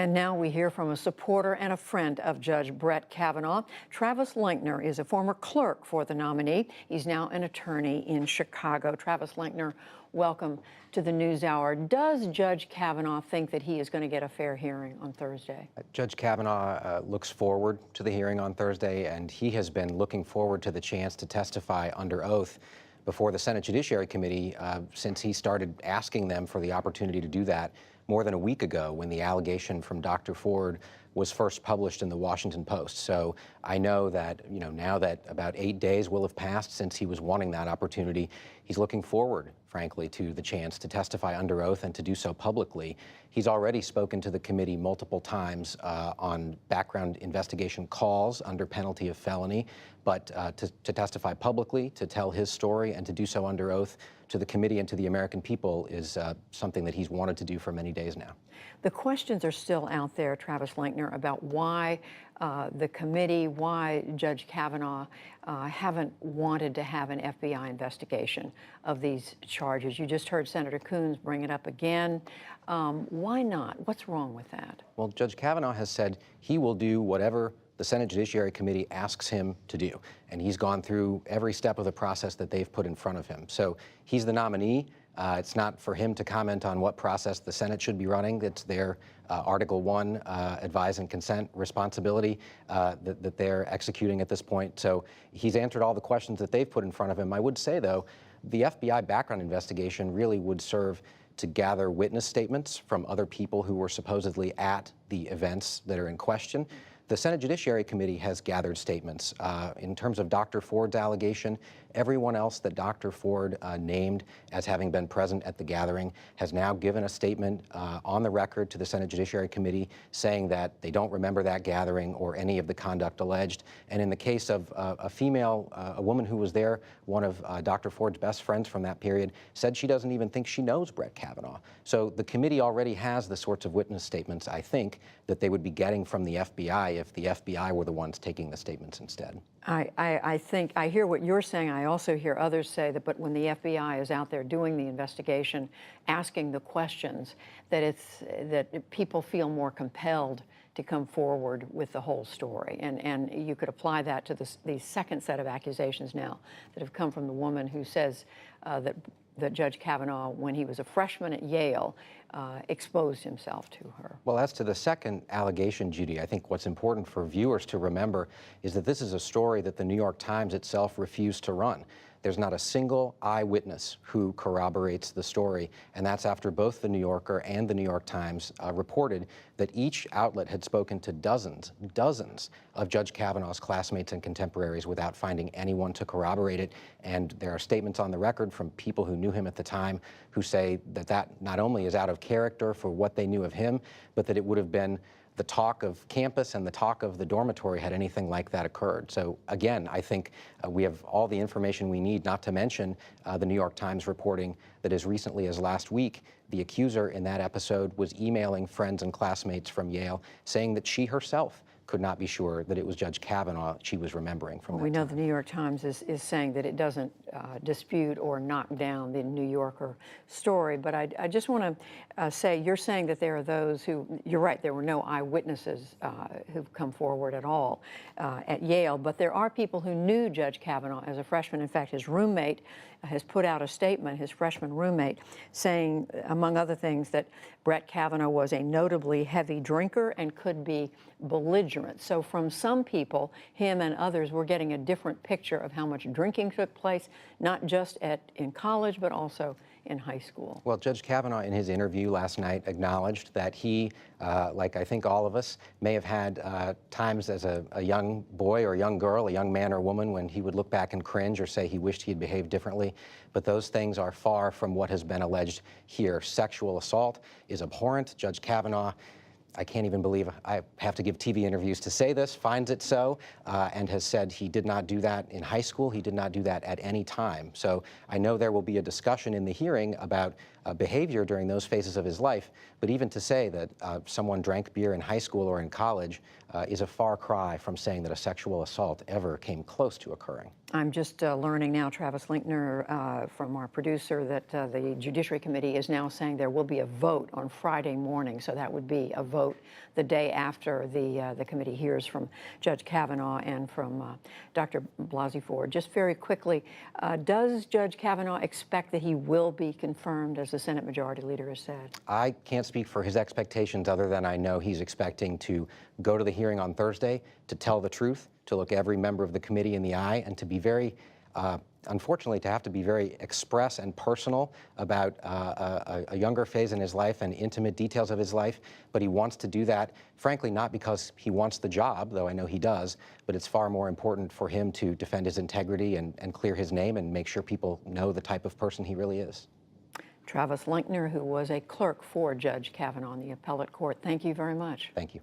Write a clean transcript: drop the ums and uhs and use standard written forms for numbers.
And now we hear from a supporter and a friend of Judge Brett Kavanaugh. Travis Lenkner is a former clerk for the nominee. He's now an attorney in Chicago. Travis Lenkner, welcome to the NewsHour. Does Judge Kavanaugh think that he is going to get a fair hearing on Thursday? Judge Kavanaugh looks forward to the hearing on Thursday, and he has been looking forward to the chance to testify under oath before the Senate Judiciary Committee since he started asking them for the opportunity to do that more than a week ago when the allegation from Dr. Ford was first published in the Washington Post. So I know that, now that about 8 days will have passed since he was wanting that opportunity, he's looking forward, frankly, to the chance to testify under oath and to do so publicly. He's already spoken to the committee multiple times on background investigation calls under penalty of felony, but to testify publicly, to tell his story, and to do so under oath to the committee and to the American people is something that he's wanted to do for many days now. The questions are still out there, Travis Lenkner, about why the committee, why Judge Kavanaugh haven't wanted to have an FBI investigation of these charges. You just heard Senator Coons bring it up again. Why not? What's wrong with that? Well, Judge Kavanaugh has said he will do whatever the Senate Judiciary Committee asks him to do, and he's gone through every step of the process that they've put in front of him. So he's the nominee. It's not for him to comment on what process the Senate should be running. It's their Article 1 advise and consent responsibility that they're executing at this point. So he's answered all the questions that they've put in front of him. I would say, though, the FBI background investigation really would serve to gather witness statements from other people who were supposedly at the events that are in question. The Senate Judiciary Committee has gathered statements. In terms of Dr. Ford's allegation, everyone else that Dr. Ford named as having been present at the gathering has now given a statement on the record to the Senate Judiciary Committee saying that they don't remember that gathering or any of the conduct alleged. And in the case of a woman who was there, one of Dr. Ford's best friends from that period, said she doesn't even think she knows Brett Kavanaugh. So the committee already has the sorts of witness statements, I think, that they would be getting from the FBI if the FBI were the ones taking the statements instead. I think I hear what you're saying. I also hear others say that, but when the FBI is out there doing the investigation, asking the questions, that people feel more compelled to come forward with the whole story. And you could apply that to the second set of accusations now that have come from the woman who says that Judge Kavanaugh, when he was a freshman at Yale, exposed himself to her. Well, as to the second allegation, Judy, I think what's important for viewers to remember is that this is a story that the New York Times itself refused to run. There's not a single eyewitness who corroborates the story, and that's after both the New Yorker and the New York Times reported that each outlet had spoken to dozens of Judge Kavanaugh's classmates and contemporaries without finding anyone to corroborate it. And there are statements on the record from people who knew him at the time who say that that not only is out of character for what they knew of him, but that it would have been the talk of campus and the talk of the dormitory had anything like that occurred. So again, I think we have all the information we need, not to mention the New York Times reporting that as recently as last week, the accuser in that episode was emailing friends and classmates from Yale saying that she herself could not be sure that it was Judge Kavanaugh she was remembering from that We know time. the New York Times is saying that it doesn't dispute or knock down the New Yorker story, but I just want to say, you're saying that there are those who, you're right, there were no eyewitnesses who've come forward at all at Yale, but there are people who knew Judge Kavanaugh as a freshman. In fact, his roommate has put out a statement, his freshman roommate, saying, among other things, that Brett Kavanaugh was a notably heavy drinker and could be belligerent. So from some people, him and others, were getting a different picture of how much drinking took place, not just in college, but also in high school. Well, Judge Kavanaugh, in his interview last night, acknowledged that he, like I think all of us, may have had times as a young boy or young girl, a young man or woman, when he would look back and cringe or say he wished he had behaved differently. But those things are far from what has been alleged here. Sexual assault is abhorrent. Judge Kavanaugh, I can't even believe I have to give TV interviews to say this, finds it so, and has said he did not do that in high school. He did not do that at any time. So I know there will be a discussion in the hearing about behavior during those phases of his life. But even to say that someone drank beer in high school or in college is a far cry from saying that a sexual assault ever came close to occurring. I'm just learning now, Travis Lenkner, from our producer, that the Judiciary Committee is now saying there will be a vote on Friday morning. So that would be a vote the day after the committee hears from Judge Kavanaugh and from Dr. Blasey Ford. Just very quickly, does Judge Kavanaugh expect that he will be confirmed, as the Senate Majority Leader has said? I can't speak for his expectations other than I know he's expecting to go to the hearing on Thursday, to tell the truth, to look every member of the committee in the eye, and to be very, unfortunately, to have to be very express and personal about a younger phase in his life and intimate details of his life. But he wants to do that, frankly, not because he wants the job, though I know he does, but it's far more important for him to defend his integrity and clear his name and make sure people know the type of person he really is. Travis Lenkner, who was a clerk for Judge Kavanaugh in the appellate court, thank you very much. Thank you.